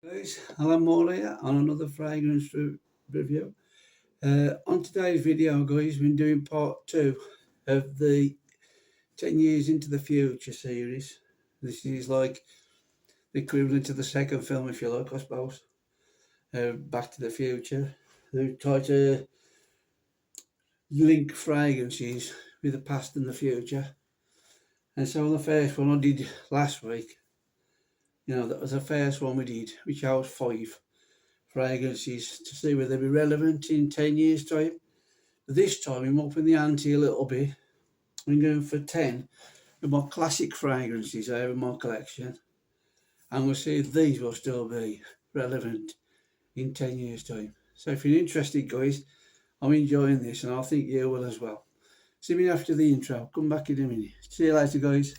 Guys, Alan Moore here on another fragrance review. On today's video, guys, we're doing part two of the 10 Years into the Future series. This is like the equivalent to the second film, if you like, I suppose. Back to the Future. They try to link fragrances with the past and the future. And so the first one I did last week, that was the first one we did, which I was five fragrances to see whether they'll be relevant in 10 years' time. But this time I'm upping the ante a little bit. I'm going for 10 of my classic fragrances I have in my collection. And we'll see if these will still be relevant in 10 years' time. So if you're interested, guys, I'm enjoying this and I think you will as well. See me after the intro. Come back in a minute. See you later, guys.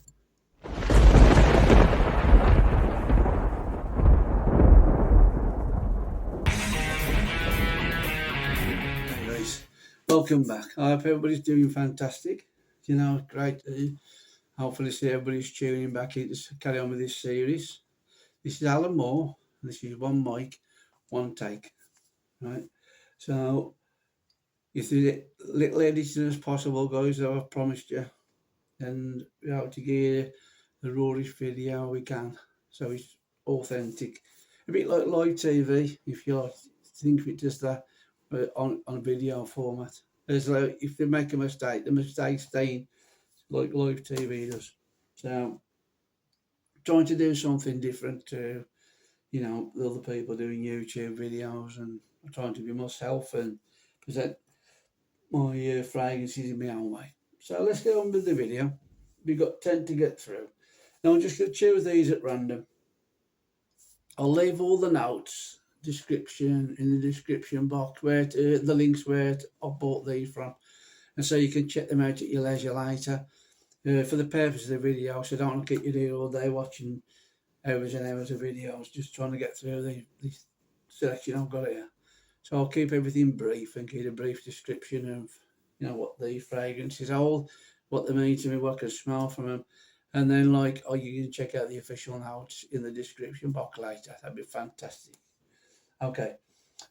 Welcome back. I hope everybody's doing fantastic. Great. Hopefully, see everybody's tuning back in to carry on with this series. This is Alan Moore. And this is one mic, one take. Right. So, if there's little editing as possible, guys, that I've promised you, and we have to get the rawest video we can, so it's authentic. A bit like live TV, if you like. Think of it just that, but on video format. There's like, if they make a mistake, the mistake staying like live TV does. So trying to do something different to, the other people doing YouTube videos, and I'm trying to be myself and present my fragrances in my own way. So let's get on with the video. We've got 10 to get through. Now I'm just going to choose these at random. I'll leave all the notes description in the description box where the links where I bought these from, and so you can check them out at your leisure later. For the purpose of the video, so don't want to keep you there all day watching hours and hours of videos, just trying to get through the selection I've got here. So I'll keep everything brief and keep a brief description of what these fragrances are, what they mean to me, what I can smell from them. And then you can check out the official notes in the description box later. That'd be fantastic. Okay,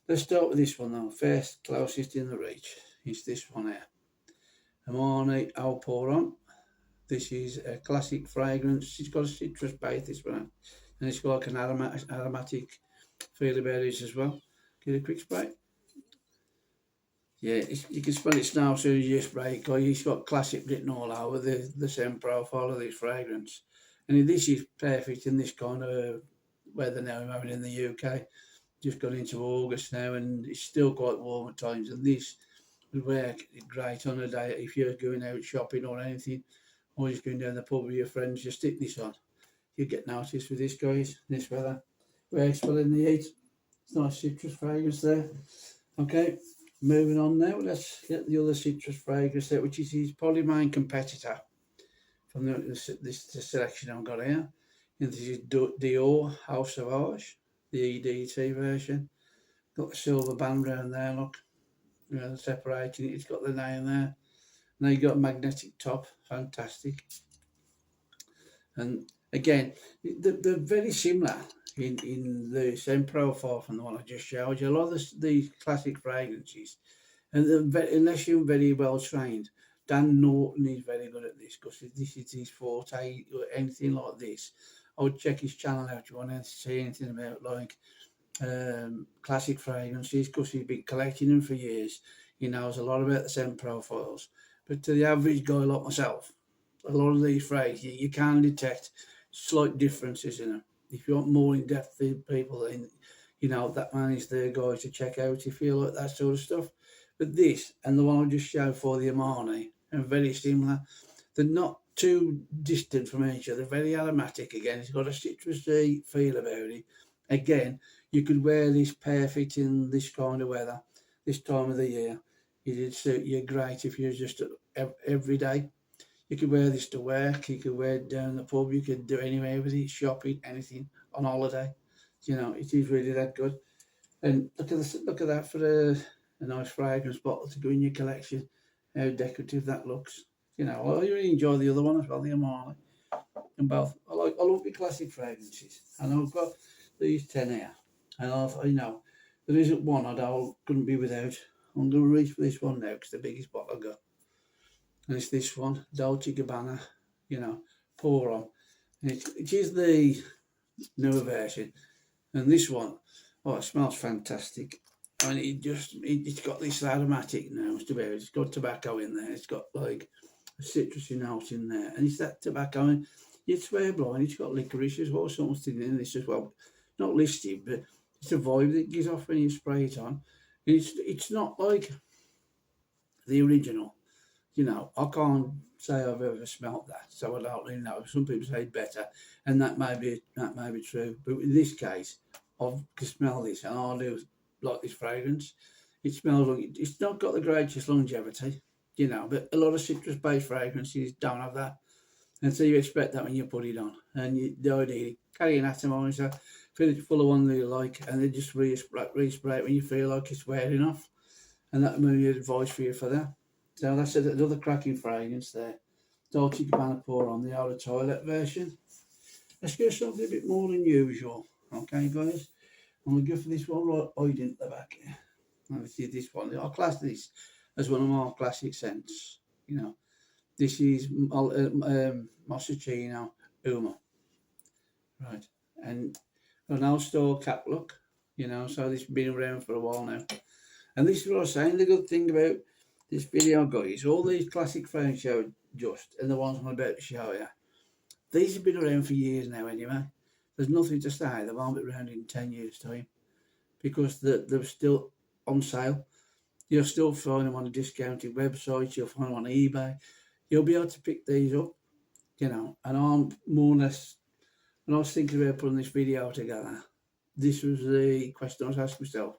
let's start with this one though. First, closest in the reach is this one here. Armani Au Pour Homme. This is a classic fragrance. It's got a citrus base, this one. And it's got like an aromatic feel about it as well. Get a quick spray. Yeah, you can smell it now as soon as you spray it. It's got classic written all over the scent profile of this fragrance. And this is perfect in this kind of weather now we're having in the UK. Just got into August now and it's still quite warm at times, and this would work great on a day if you're going out shopping or anything, or just going down the pub with your friends. Just stick this on, you get noticed with this, guys. This weather works well in the heat. It's nice citrus fragrance there. Okay, moving on now, let's get the other citrus fragrance there, which is probably my competitor from this selection I've got here. And this is Dior House Sauvage, the EDT version. Got the silver band around there, look. Separating it. It's got the name there. Now you got a magnetic top, fantastic. And again, they're very similar in the same profile from the one I just showed you. A lot of these classic fragrances, and unless you're very well trained, Dan Norton is very good at this, because this is his forte. Anything like this, I would check his channel out if you want to see anything about classic fragrances, because he's been collecting them for years. He knows a lot about the scent profiles. But to the average guy like myself, a lot of these fragrances, you can detect slight differences in them. If you want more in-depth people, then that man is the guy to check out if you like that sort of stuff. But this and the one I just showed for the Armani are very similar. They're not too distant from each other. Very aromatic again. It's got a citrusy feel about it. Again, you could wear this perfect in this kind of weather, this time of the year. It'd suit you great if you're just every day. You could wear this to work. You could wear it down the pub. You could do anywhere with it, shopping, anything, on holiday. It is really that good. And look at that for a nice fragrance bottle to go in your collection. How decorative that looks. I really enjoy the other one as well, the Armani. And both, I love the classic fragrances. And I've got these 10 here. And I thought, there isn't one couldn't be without. I'm going to reach for this one now because the biggest bottle I got. And it's this one, Dolce Gabbana, pour on. And it is the newer version. And this one, oh, it smells fantastic. And it's got this aromatic notes to it. It's got tobacco in there. It's got like a citrusy note in there. And it's that tobacco. And you'd swear blind, it's got licorice as well, something in this as well. Not listed, but it's a vibe that it gives off when you spray it on. And it's not like the original. I can't say I've ever smelt that, so I don't really know. Some people say better, and that may be true. But in this case, I can smell this, and I do like this fragrance. It smells like it's not got the greatest longevity, but a lot of citrus-based fragrances don't have that, and so you expect that when you put it on. And the idea, carry an atomizer, fill it full of one that you like, and then just respray it when you feel like it's wearing off, and that may be advice for you for that. So that's another cracking fragrance there. Dolce Gabbana pour on the outer toilet version. Let's go something a bit more than usual. Okay, guys? I'm going to go for this one right hiding at the back here. Let's see this one. I'll class this as one of my classic scents. This is Moschino Uma. Right. And an old store cap look. So this has been around for a while now. And this is what I was saying. The good thing about this video, guys, all these classic fragrance show just, and the ones I'm about to show you, these have been around for years now anyway. There's nothing to say they won't be around in 10 years' time because they're still on sale. You'll still find them on a discounted website, you'll find them on eBay. You'll be able to pick these up, and I'm more or less, when I was thinking about putting this video together, this was the question I was asking myself.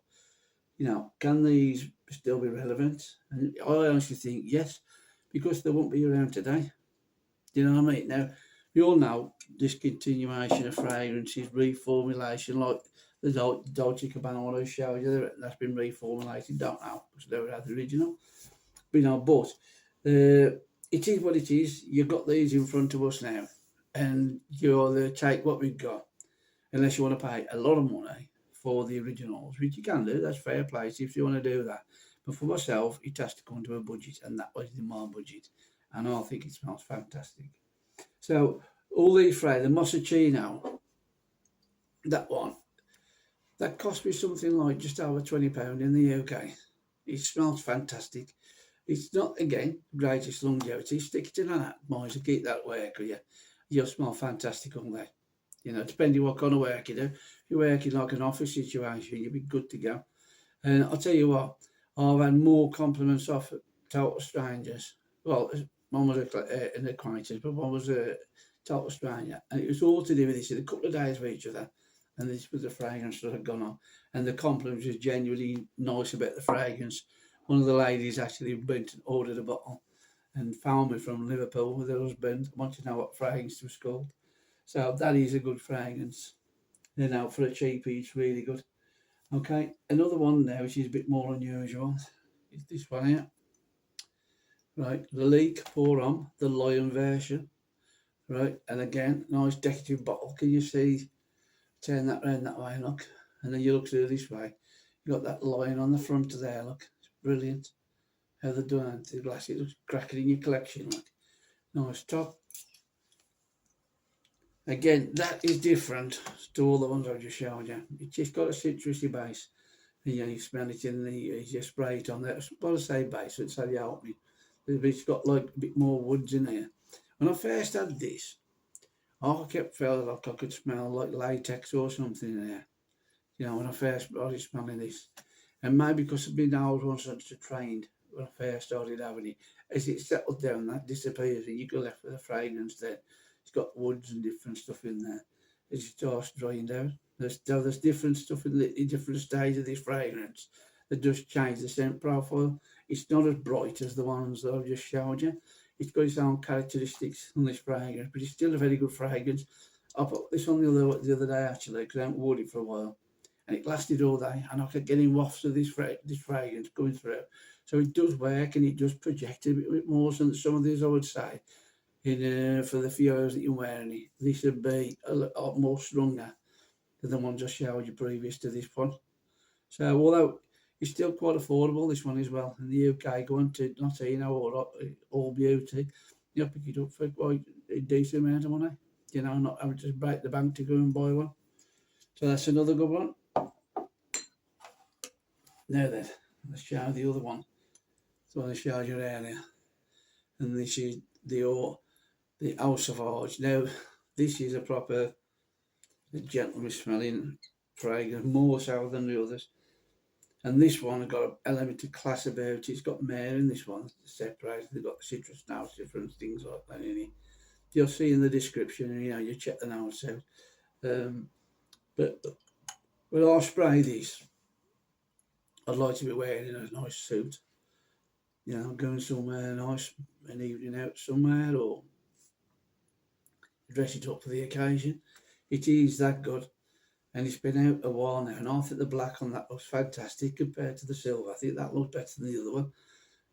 Can these still be relevant? And I honestly think yes, because they won't be around today. Do you know what I mean? Now, we all know discontinuation of fragrances, reformulation, like the Dolce Gabbana one I showed you, that's been reformulated, don't know, because they were the original. But it is what it is. You've got these in front of us now, and you either take what we've got, unless you want to pay a lot of money for the originals, which you can do, that's fair play if you want to do that. But for myself, it has to come to a budget, and that was in my budget. And I think it smells fantastic. So, all these the Moschino, that one, that cost me something like just over £20 in the UK. It smells fantastic. It's not, again, greatest longevity. Stick it in that miser, keep that work, or you'll smell fantastic all day. Depending what kind of work you do. If you're working like an office situation, you'll be good to go. And I'll tell you what, I've had more compliments off total strangers. Well, one was an acquaintance, but one was a total stranger. And it was all to do with this in a couple of days with each other. And this was the fragrance that had gone on. And the compliments was genuinely nice about the fragrance. One of the ladies actually went and ordered a bottle and found me from Liverpool with her husband. I want to know what fragrance it was called. So that is a good fragrance. For a cheapie, it's really good. Okay, another one now, which is a bit more unusual, is this one here. Right, the Leak Pour On, the Lion version. Right, and again, nice decorative bottle. Can you see? Turn that round that way, look. And then you look through this way. You've got that lion on the front of there, look. It's brilliant. How they're done it. The glass, it looks cracking in your collection, look. Nice top. Again, that is different to all the ones I just showed you. It's just got a citrusy base. And you smell it in you spray it on there. Well, I say base, it's how you help me. It's got like a bit more woods in there. When I first had this, I kept feeling like I could smell like latex or something in there. When I first started smelling this. And maybe because I've been old once I trained when I first started having it. As it settled down, that disappears and you go left with a fragrance there. It's got woods and different stuff in there. It starts drying down. There's different stuff in the different stages of this fragrance that just change the scent profile. It's not as bright as the ones that I've just showed you. It's got its own characteristics on this fragrance, but it's still a very good fragrance. I put this on the other day actually because I haven't worn it for a while, and it lasted all day, and I kept getting wafts of this fragrance coming through. So it does work, and it does project a bit more than some of these, I would say. For the few hours that you're wearing it, this would be a lot more stronger than the ones I showed you previous to this one. So although it's still quite affordable, this one as well in the UK, going to Notino or All Beauty, you'll pick it up for quite a decent amount of money. You know, not having to break the bank to go and buy one. So that's another good one. Now then, let's show the other one. So I showed you earlier, and this is the Eau Sauvage. Now, this is a proper gentleman smelling fragrance, more so than the others. And this one has got an element of class about it. It's got mare in this one, separated. They've got the citrus notes, different things like that in it. You'll see in the description, and you check the notes out. But when I spray this, I'd like to be wearing a nice suit. Going somewhere nice, an evening out somewhere, or dress it up for the occasion. It is that good. And it's been out a while now, and I think the black on that looks fantastic compared to the silver. I think that looks better than the other one,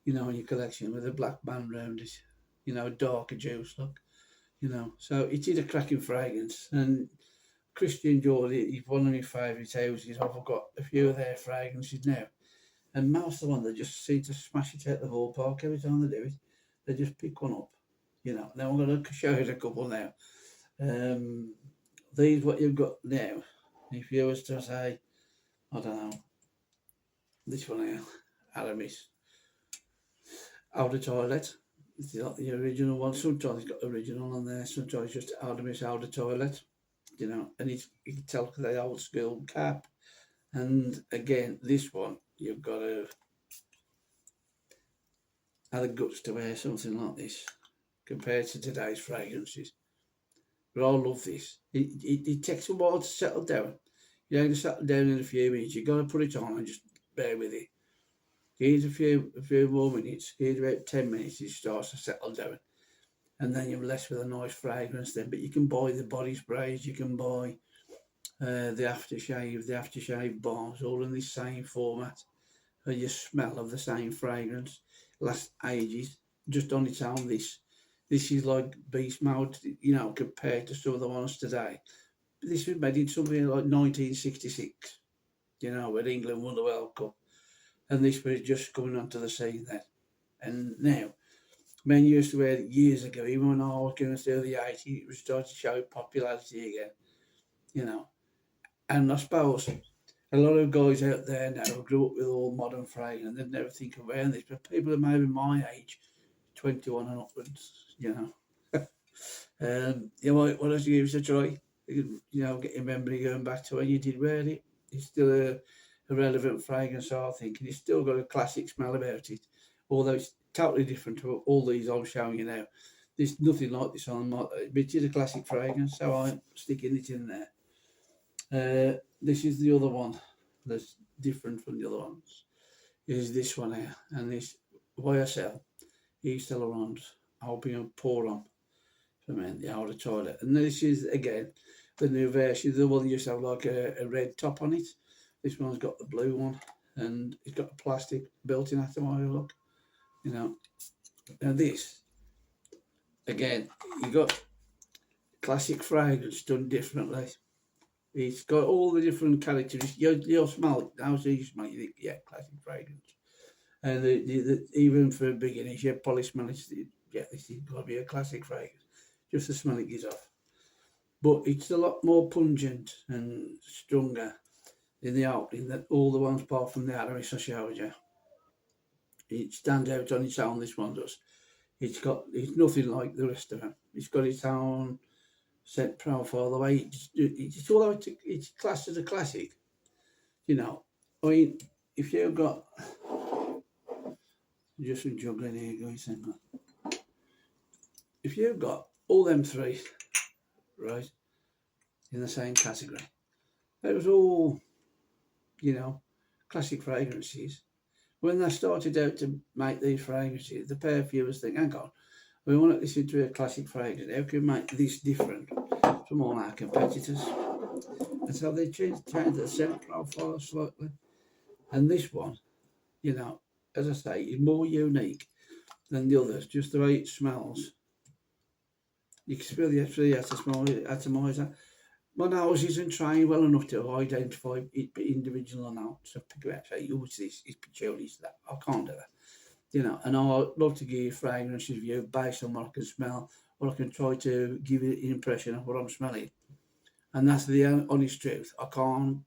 in your collection with a black band round it, darker juice look, So it is a cracking fragrance. And Christian Dior is one of my favourite houses. I've got a few of their fragrances now. And most of the ones, they just seem to smash it out the ballpark every time they do it. They just pick one up, Now I'm going to show you a couple now. These what you've got now. If you was to say, I don't know, this one here, Aramis, Eau de Toilette. It's not the original one. Sometimes it's got original on there. Sometimes it's just Aramis Eau de Toilette, and you can tell the old school cap. And again, this one, you've got to have the guts to wear something like this compared to today's fragrances. But I love this. It takes a while to settle down. You don't settle down in a few minutes. You've got to put it on and just bear with it. Give it a few more minutes. Give it about 10 minutes. It starts to settle down. And then you're left with a nice fragrance then. But you can buy the body sprays. You can buy the aftershave balms, all in this same format. And you smell of the same fragrance. Lasts ages. Just on its own, this is like beast mode, compared to some of the ones today. This was made in something like 1966, when England won the World Cup. And this was just coming onto the scene then. And now, men used to wear it years ago, even when I was going through the 80s, it was starting to show popularity again, And I suppose a lot of guys out there now who grew up with all modern fragrance, and they'd never think of wearing this. But people are maybe my age, 21 and upwards, you might want to give it a try. Get your memory going back to when you did wear it. It's still a relevant fragrance, I think, and it's still got a classic smell about it, although it's totally different to all these I'm showing you now. There's nothing like this on my, but it is a classic fragrance, so I'm sticking it in there. This is the other one that's different from the other ones. Is this one here, and this YSL, Yves Saint Laurent Albion Pour Homme for men, the Eau de Toilette. And this is, again, the new version. The one that used to have like a red top on it. This one's got the blue one, and it's got a plastic built-in atomizer look, Now this, again, you got classic fragrance done differently. It's got all the different characteristics. You'll smell it. How you smell it, you think, yeah, classic fragrance. And even for beginners, you probably smell it. Yeah, this is got to be a classic fragrance. Just the smell it gives off. But it's a lot more pungent and stronger in the opening than all the ones apart from the Aramis I showed you. It stands out on its own, this one does. It's nothing like the rest of them. It's got its own scent profile, the way although it's classed as a classic, I mean, if you've got, just juggling here, guys, if you've got all them three, right, in the same category, it was all, classic fragrances. When they started out to make these fragrances, the perfumers think, hang on, we want to listen to a classic fragrance. How can we make this different from all our competitors? And so they changed the scent profile slightly. And this one, as I say, is more unique than the others, just the way it smells. You can smell the atomizer. my nose isn't trained well enough to identify individual notes. So pick out, say, oh, it's this, it's patchouli, it's that. I can't do that. You know, and I love to give you a fragrance review based on what I can smell, what I can try to give you an impression of what I'm smelling. And that's the honest truth. I can't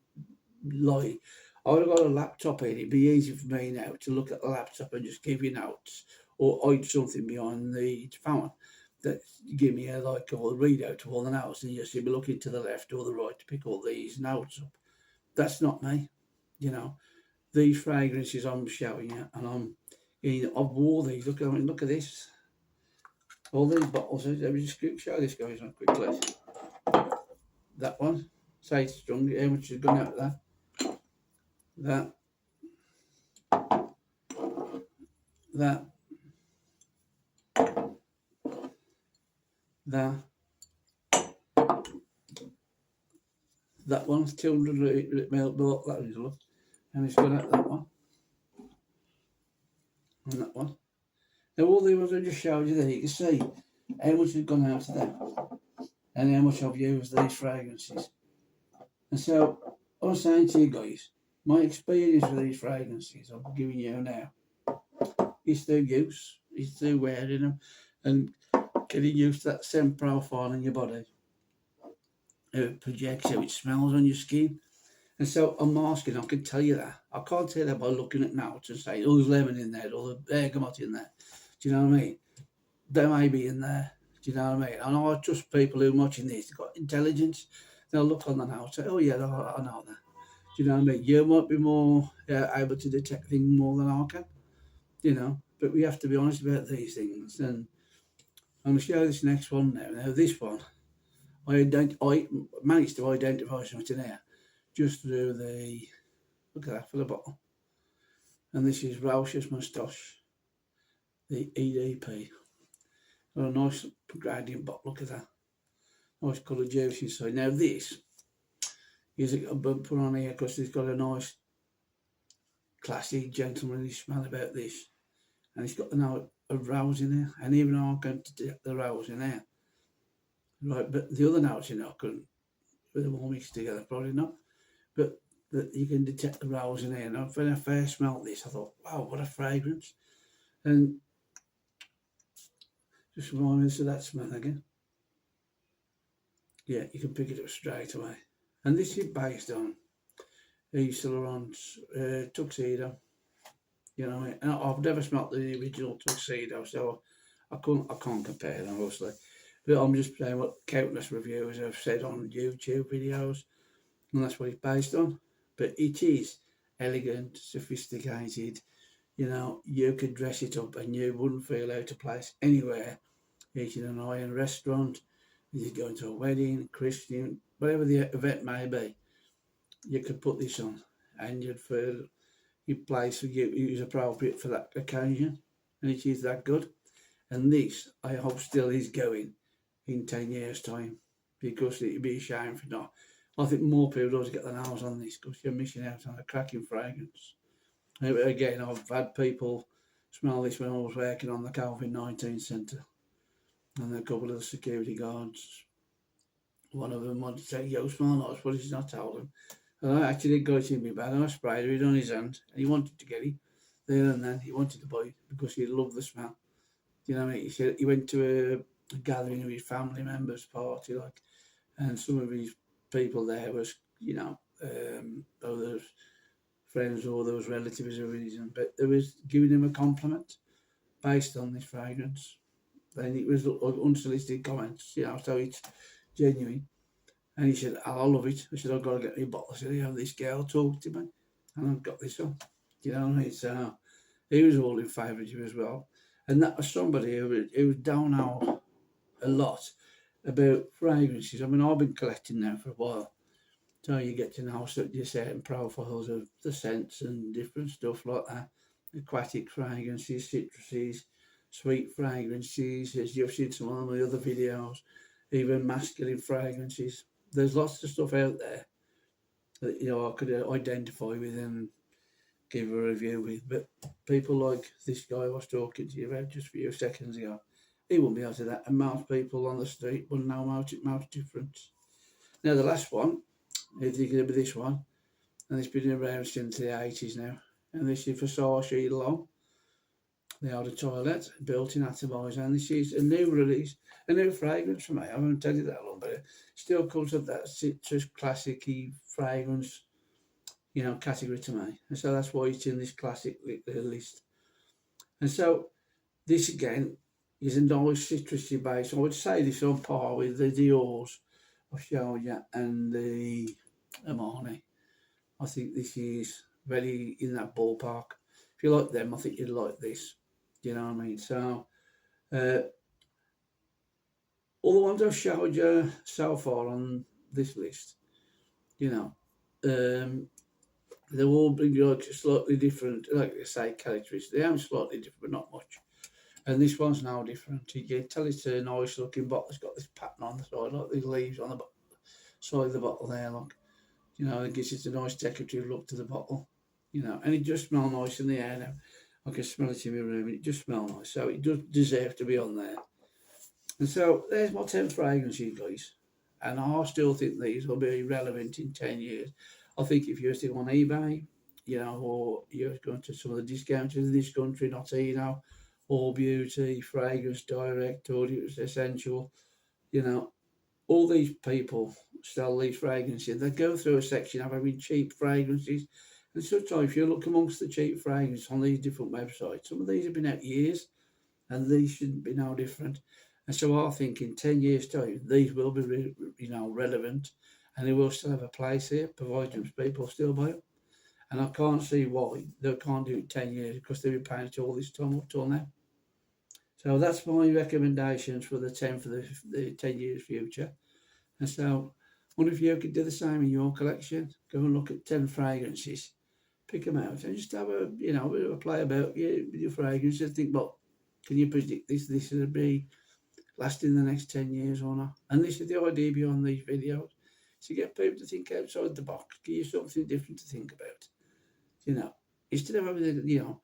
lie. I would have got a laptop in. It'd be easy for me now to look at the laptop and just give you notes or hide something behind the phone that give me a like or readout to all the notes, and you see me looking to the left or the right to pick all these notes up. That's not me. You know, these fragrances I'm showing you, and I've wore these. Look at this. All these bottles. Let me just show this guys on quickly. That one. Say it's strong. How much has gone out of that? That. That. That. That one's 200 ml bottle. That is look. And it's gone out that one. And that one. Now all the ones I just showed you there, you can see how much has gone out of them and how much I've used these fragrances. And so I'm saying to you guys, my experience with these fragrances I'm giving you now is through use, is through wearing them and getting used to that scent profile in your body. How it projects, how it smells on your skin. And so I'm masking, I can tell you that. I can't tell that by looking at notes and saying, oh, there's lemon in there, or there's bergamot in there. Do you know what I mean? They may be in there. Do you know what I mean? And I trust people who are watching this, they've got intelligence. They'll look on the notes and say, oh, yeah, I know that. Do you know what I mean? You might be more able to detect things more than I can, you know. But we have to be honest about these things. And I'm going to show this next one now. Now, this one, I managed to identify something there just through the, look at that for the bottle. And this is Rausch's Moustache, the EDP. Got a nice gradient bottle, look at that. Nice coloured juice inside. Now this is a bumper on here because it's got a nice classy gentlemanly smell about this. And it's got the note of rose in there. And even I can't detect the rose in there. Right, but the other notes in there I couldn't, with them all mixed together, probably not. But you can detect the rose in there. And when I first smelled this, I thought, wow, what a fragrance. And just remind us of that smell again. Yeah, you can pick it up straight away. And this is based on Yves Saint Laurent's tuxedo. You know, and I've never smelt the original tuxedo, so I can't compare them obviously. But I'm just saying what countless reviewers have said on YouTube videos, and that's what it's based on. But it is elegant, sophisticated. You know, you could dress it up and you wouldn't feel out of place anywhere. Eating in an high-end restaurant, you're going to a wedding, Christian, whatever the event may be, you could put this on and you'd feel your place is appropriate for that occasion, and it is that good. And this, I hope, still is going in 10 years' time because it'd be a shame for not. I think more people ought to get their nose on this because you're missing out on a cracking fragrance. Again, I've had people smell this when I was working on the COVID-19 centre, and a couple of the security guards, one of them wanted to say, yo, smell nice, but he's not told him. And I actually got it in my bag and I sprayed it on his hand, and he wanted to get it there and then. He wanted to buy it because he loved the smell. You know what I mean? He said he went to a gathering of his family members' party, like, and some of his people there was, you know, other friends or those relatives of his, but they was giving him a compliment based on this fragrance. And it was unsolicited comments, you know, so it's genuine. And he said, oh, I love it. I said, I've got to get me a bottle. I said, yeah, this girl talked to me, and I've got this one. You know what I mean? So he was all in favour of you as well. And that was somebody who was down out a lot about fragrances. I mean, I've been collecting now for a while. So you get to know certain profiles of the scents and different stuff like that. Aquatic fragrances, citruses, sweet fragrances, as you've seen some of the other videos, even masculine fragrances. There's lots of stuff out there that, you know, I could identify with and give a review with. But people like this guy I was talking to you about just a few seconds ago, he wouldn't be able to do that. And most people on the street wouldn't know much difference. Now the last one is going to be this one, and it's been around since the 80s now. And this is for Saoirse Long, the outer toilet, built-in atomizer. And this is a new release, a new fragrance for me. I won't tell you that long, but it still comes up that citrus classic-y fragrance, category to me. And so that's why it's in this classic list. And so this again is a nice citrusy base. I would say this on par with the Dior's I've shown you and the Armani. I think this is very in that ballpark. If you like them, I think you'd like this. You know what I mean? So, all the ones I've showed you so far on this list, you know, they all bring you like slightly different, like I say, characteristics. They are slightly different, but not much. And this one's now different. You can tell it's a nice looking bottle. It's got this pattern on the side, like these leaves on the side of the bottle there. Look, it gives it a nice decorative look to the bottle. And it just smells nice in the air now. I can smell it in my room. It just smells nice. So it does deserve to be on there. And so there's my 10 fragrances, guys. And I still think these will be relevant in 10 years. I think if you're still on eBay, or you're going to some of the discounters in this country, Notino, All Beauty, Fragrance Direct, Audience Essential, all these people sell these fragrances. They go through a section of having cheap fragrances. And sometimes if you look amongst the cheap fragrances on these different websites, some of these have been out years and these shouldn't be no different. And so I think in 10 years' time, these will be, relevant and they will still have a place here, provided people still buy it. And I can't see why they can't do it 10 years because they've been paying all this time up till now. So that's my recommendations for the 10 for the 10 years future. And so I wonder if you could do the same in your collection. Go and look at 10 fragrances, pick them out and just have a, bit of a play about with your fragrances. Think, well, can you predict this will be lasting the next 10 years or not? And this is the idea behind these videos, to get people to think outside the box, give you something different to think about. Instead of having the,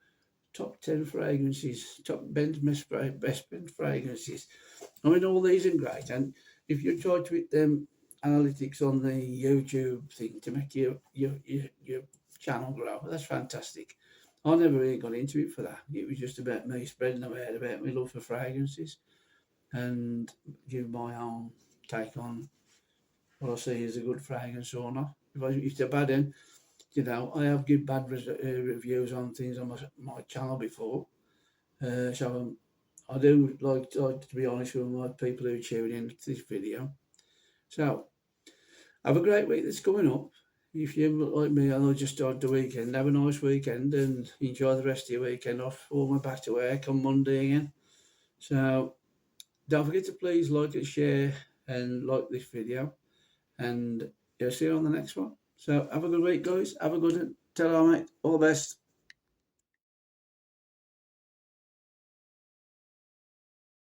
top 10 fragrances, top best spent fragrances. I mean, all these are great. And if you try to hit them analytics on the YouTube thing to make your channel grow, that's fantastic. I never really got into it for that. It was just about me spreading the word about my love for fragrances and give my own take on what I see as a good fragrance or not. If it's a bad one, I have given bad reviews on things on my channel before. So I do like to be honest with my people who tune in to this video. So have a great week that's coming up. If you like me, I'll just start the weekend. Have a nice weekend and enjoy the rest of your weekend off. All my back to work on Monday again. So don't forget to please like and share and like this video. And see you on the next one. So have a good week, guys. Have a good one. Ta-ra, mate. All the best.